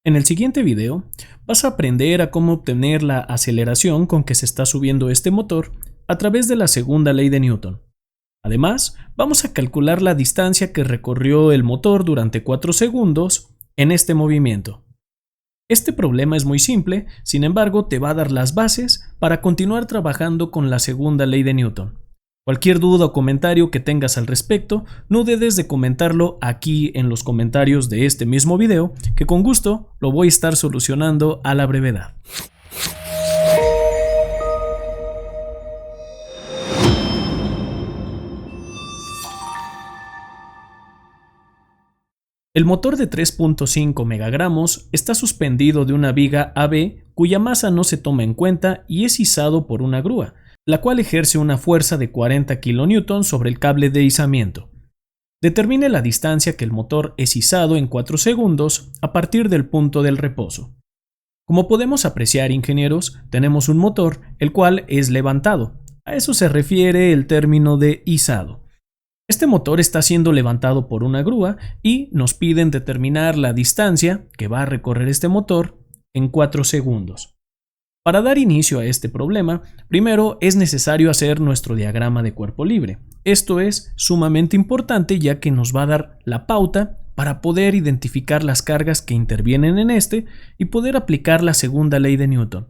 En el siguiente video vas a aprender a cómo obtener la aceleración con que se está subiendo este motor a través de la segunda ley de Newton. Además, vamos a calcular la distancia que recorrió el motor durante 4 segundos en este movimiento. Este problema es muy simple, sin embargo te va a dar las bases para continuar trabajando con la segunda ley de Newton. Cualquier duda o comentario que tengas al respecto, no dudes de comentarlo aquí en los comentarios de este mismo video, que con gusto lo voy a estar solucionando a la brevedad. El motor de 3.5 megagramos está suspendido de una viga AB cuya masa no se toma en cuenta y es izado por una grúa, la cual ejerce una fuerza de 40 kN sobre el cable de izamiento. Determine la distancia que el motor es izado en 4 segundos a partir del punto del reposo. Como podemos apreciar, ingenieros, tenemos un motor el cual es levantado. A eso se refiere el término de izado. Este motor está siendo levantado por una grúa y nos piden determinar la distancia que va a recorrer este motor en 4 segundos. Para dar inicio a este problema, primero es necesario hacer nuestro diagrama de cuerpo libre. Esto es sumamente importante ya que nos va a dar la pauta para poder identificar las cargas que intervienen en este y poder aplicar la segunda ley de Newton.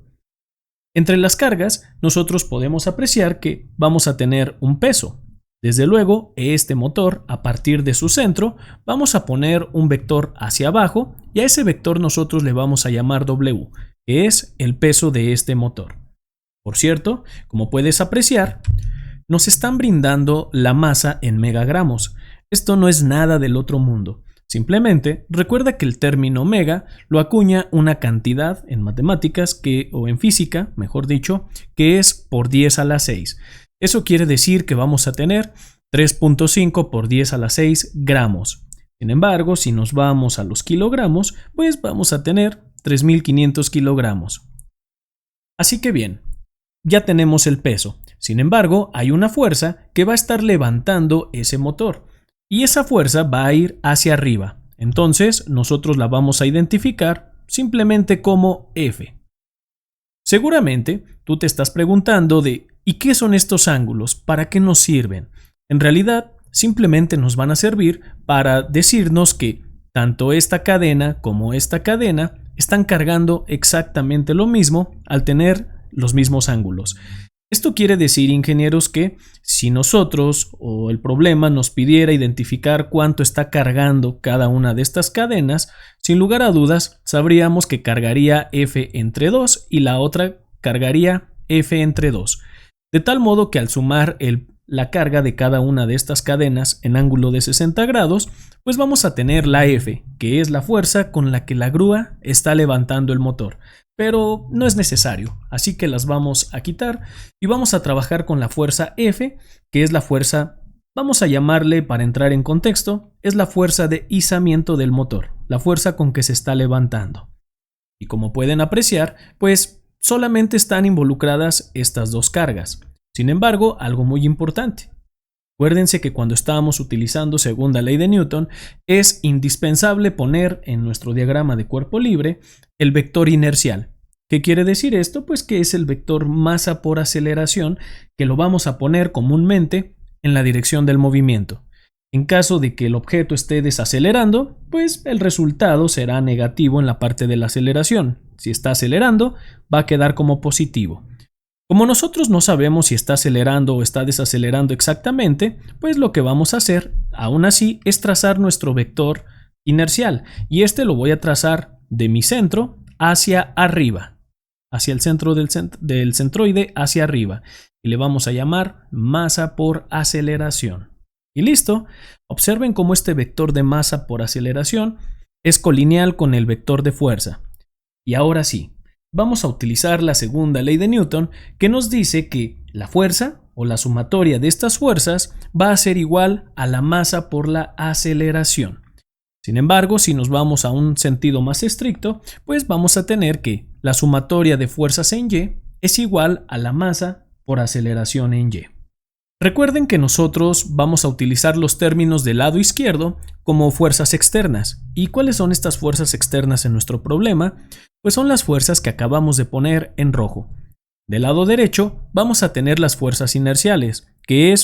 Entre las cargas, nosotros podemos apreciar que vamos a tener un peso. Desde luego, este motor, a partir de su centro, vamos a poner un vector hacia abajo y a ese vector nosotros le vamos a llamar W, que es el peso de este motor. Por cierto, como puedes apreciar, nos están brindando la masa en megagramos. Esto no es nada del otro mundo. Simplemente recuerda que el término mega lo acuña una cantidad en matemáticas o en física, mejor dicho, que es por 10 a la 6. Eso quiere decir que vamos a tener 3.5 por 10 a la 6 gramos. Sin embargo, si nos vamos a los kilogramos, pues vamos a tener 3.500 kilogramos. Así que bien, ya tenemos el peso. Sin embargo, hay una fuerza que va a estar levantando ese motor. Y esa fuerza va a ir hacia arriba. Entonces, nosotros la vamos a identificar simplemente como F. Seguramente, tú te estás preguntando ¿y qué son estos ángulos? ¿Para qué nos sirven? En realidad, simplemente nos van a servir para decirnos que tanto esta cadena como esta cadena están cargando exactamente lo mismo al tener los mismos ángulos. Esto quiere decir, ingenieros, que si nosotros o el problema nos pidiera identificar cuánto está cargando cada una de estas cadenas, sin lugar a dudas sabríamos que cargaría F entre 2 y la otra cargaría F entre 2. De tal modo que al sumar la carga de cada una de estas cadenas en ángulo de 60 grados, pues vamos a tener la F, que es la fuerza con la que la grúa está levantando el motor. Pero no es necesario, así que las vamos a quitar y vamos a trabajar con la fuerza F, que es la fuerza, vamos a llamarle para entrar en contexto, es la fuerza de izamiento del motor, la fuerza con que se está levantando. Y como pueden apreciar, pues solamente están involucradas estas dos cargas. Sin embargo, algo muy importante. Acuérdense que cuando estamos utilizando segunda ley de Newton, es indispensable poner en nuestro diagrama de cuerpo libre el vector inercial. ¿Qué quiere decir esto? Pues que es el vector masa por aceleración que lo vamos a poner comúnmente en la dirección del movimiento. En caso de que el objeto esté desacelerando, pues el resultado será negativo en la parte de la aceleración. Si está acelerando, va a quedar como positivo. Como nosotros no sabemos si está acelerando o está desacelerando exactamente, pues lo que vamos a hacer, aún así, es trazar nuestro vector inercial. Y este lo voy a trazar de mi centro hacia arriba, hacia el centro del centroide hacia arriba. Y le vamos a llamar masa por aceleración. Y listo. Observen cómo este vector de masa por aceleración es colineal con el vector de fuerza. Y ahora sí. Vamos a utilizar la segunda ley de Newton que nos dice que la fuerza o la sumatoria de estas fuerzas va a ser igual a la masa por la aceleración. Sin embargo, si nos vamos a un sentido más estricto, pues vamos a tener que la sumatoria de fuerzas en Y es igual a la masa por aceleración en Y. Recuerden que nosotros vamos a utilizar los términos del lado izquierdo como fuerzas externas. ¿Y cuáles son estas fuerzas externas en nuestro problema? Pues son las fuerzas que acabamos de poner en rojo. Del lado derecho vamos a tener las fuerzas inerciales, que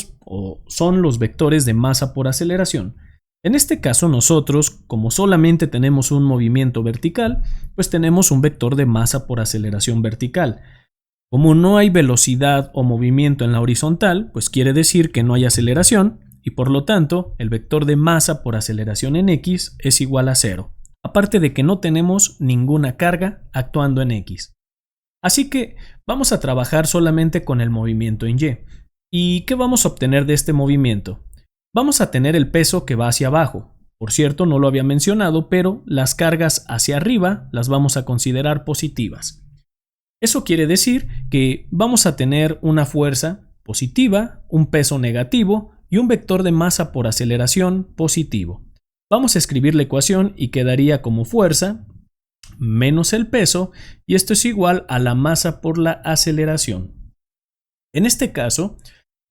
son los vectores de masa por aceleración. En este caso nosotros, como solamente tenemos un movimiento vertical, pues tenemos un vector de masa por aceleración vertical. Como no hay velocidad o movimiento en la horizontal, pues quiere decir que no hay aceleración y por lo tanto el vector de masa por aceleración en x es igual a 0, aparte de que no tenemos ninguna carga actuando en x. Así que vamos a trabajar solamente con el movimiento en y. ¿Y qué vamos a obtener de este movimiento? Vamos a tener el peso que va hacia abajo. Por cierto, no lo había mencionado, pero las cargas hacia arriba las vamos a considerar positivas. Eso quiere decir que vamos a tener una fuerza positiva, un peso negativo y un vector de masa por aceleración positivo. Vamos a escribir la ecuación y quedaría como fuerza menos el peso, y esto es igual a la masa por la aceleración. En este caso,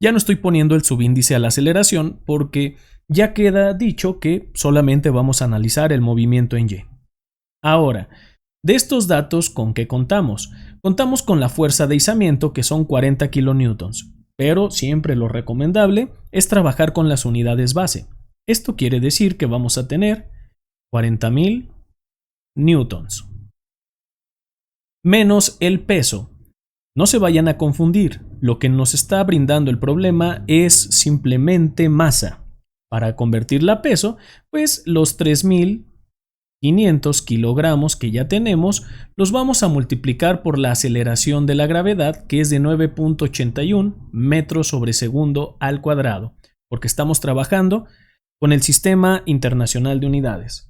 ya no estoy poniendo el subíndice a la aceleración porque ya queda dicho que solamente vamos a analizar el movimiento en y. Ahora, de estos datos, ¿con qué contamos? Contamos con la fuerza de izamiento, que son 40 kilonewtons, pero siempre lo recomendable es trabajar con las unidades base. Esto quiere decir que vamos a tener 40.000 newtons menos el peso. No se vayan a confundir, lo que nos está brindando el problema es simplemente masa. Para convertirla a peso, pues los 3.500 kilogramos que ya tenemos los vamos a multiplicar por la aceleración de la gravedad, que es de 9.81 metros sobre segundo al cuadrado, porque estamos trabajando con el Sistema Internacional de Unidades.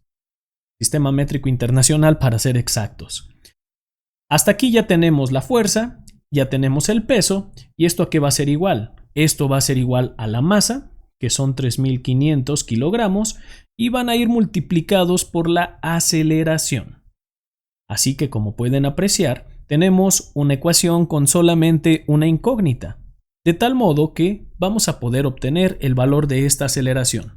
Sistema métrico internacional para ser exactos. Hasta aquí ya tenemos la fuerza, ya tenemos el peso, y esto a qué va a ser igual. Esto va a ser igual a la masa, que son 3.500 kilogramos, y van a ir multiplicados por la aceleración. Así que, como pueden apreciar, tenemos una ecuación con solamente una incógnita, de tal modo que vamos a poder obtener el valor de esta aceleración.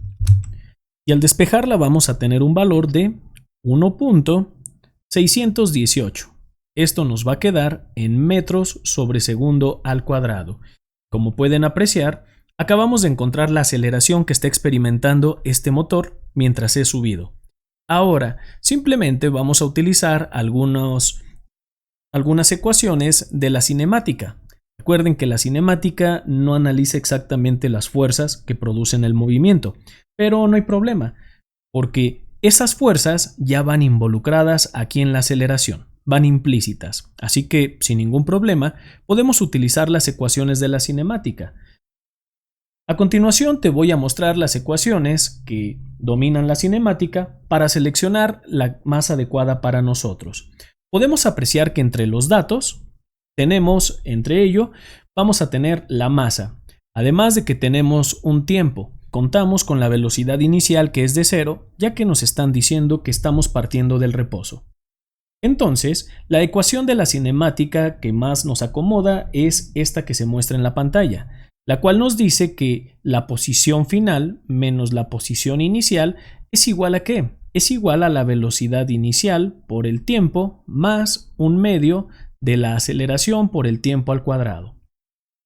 Y al despejarla vamos a tener un valor de 1.618. Esto nos va a quedar en metros sobre segundo al cuadrado. Como pueden apreciar, acabamos de encontrar la aceleración que está experimentando este motor mientras es subido. Ahora, simplemente vamos a utilizar algunas ecuaciones de la cinemática. Recuerden que la cinemática no analiza exactamente las fuerzas que producen el movimiento, pero no hay problema, porque esas fuerzas ya van involucradas aquí en la aceleración, van implícitas, así que sin ningún problema podemos utilizar las ecuaciones de la cinemática. A continuación te voy a mostrar las ecuaciones que dominan la cinemática para seleccionar la más adecuada para nosotros. Podemos apreciar que entre los datos tenemos, entre ello, vamos a tener la masa, además de que tenemos un tiempo. Contamos con la velocidad inicial, que es de 0, ya que nos están diciendo que estamos partiendo del reposo. Entonces, la ecuación de la cinemática que más nos acomoda es esta que se muestra en la pantalla, la cual nos dice que la posición final menos la posición inicial es igual a ¿qué? Es igual a la velocidad inicial por el tiempo más un medio de la aceleración por el tiempo al cuadrado.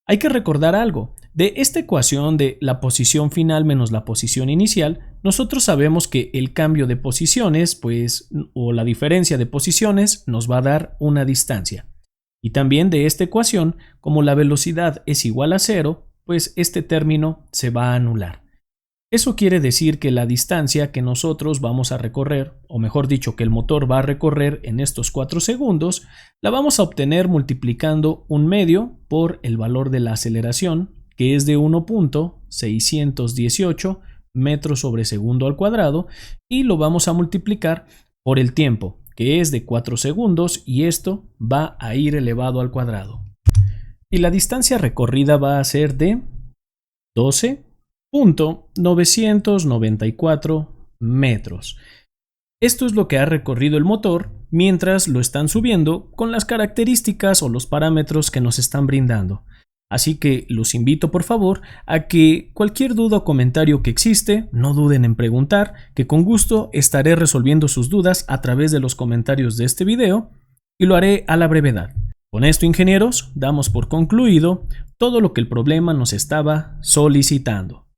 Hay que recordar algo. De esta ecuación de la posición final menos la posición inicial, nosotros sabemos que el cambio de posiciones, o la diferencia de posiciones, nos va a dar una distancia. Y también de esta ecuación, como la velocidad es igual a 0, pues este término se va a anular. Eso quiere decir que la distancia que nosotros vamos a recorrer, o mejor dicho, que el motor va a recorrer en estos 4 segundos, la vamos a obtener multiplicando un medio por el valor de la aceleración, que es de 1.618 metros sobre segundo al cuadrado, y lo vamos a multiplicar por el tiempo, que es de 4 segundos, y esto va a ir elevado al cuadrado. Y la distancia recorrida va a ser de 12.994 metros. Esto es lo que ha recorrido el motor mientras lo están subiendo con las características o los parámetros que nos están brindando. Así que los invito por favor a que cualquier duda o comentario que existe, no duden en preguntar, que con gusto estaré resolviendo sus dudas a través de los comentarios de este video y lo haré a la brevedad. Con esto, ingenieros, damos por concluido todo lo que el problema nos estaba solicitando.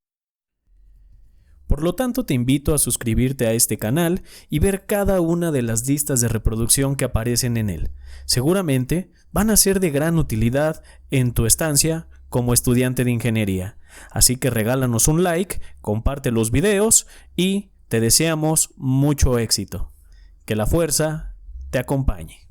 Por lo tanto, te invito a suscribirte a este canal y ver cada una de las listas de reproducción que aparecen en él. Seguramente van a ser de gran utilidad en tu estancia como estudiante de ingeniería. Así que regálanos un like, comparte los videos y te deseamos mucho éxito. Que la fuerza te acompañe.